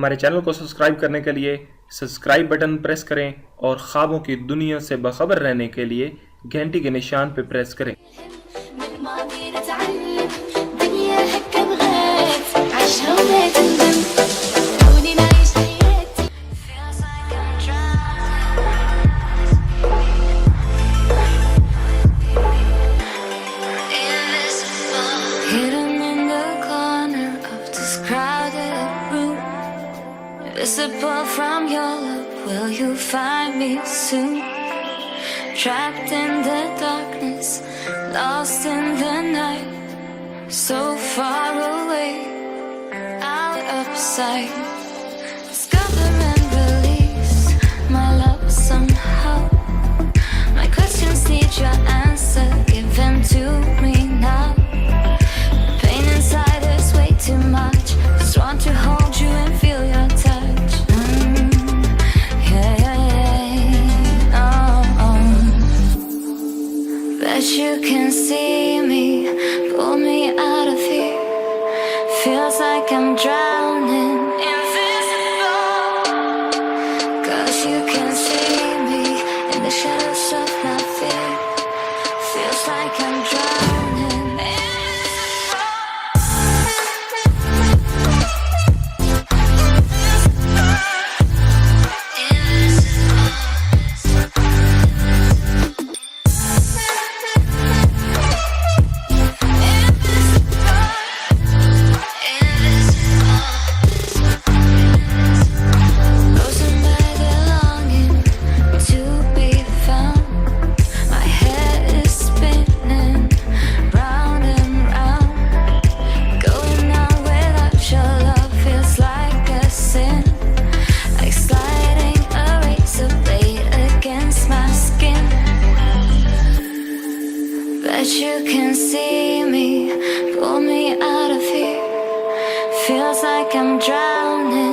हमारे चैनल को सब्सक्राइब करने के लिए सब्सक्राइब बटन प्रेस करें और ख्वाबों की दुनिया से बाखबर रहने के लिए घंटी के निशान पर प्रेस करें। Visible from your love, will you find me soon? Trapped in the darkness, lost in the night, so far away, out of sight. Discover and release my love somehow. My questions need your answer, give them to me now. The pain inside is way too much, just want to hold you and feel your touch. Bet you can see me, pull me out of here. Feels like I'm drowning, invisible. 'Cause you can see me in the shadows of my fear. Feels like I'm drowning, you can see me, pull me out of here. Feels like I'm drowning.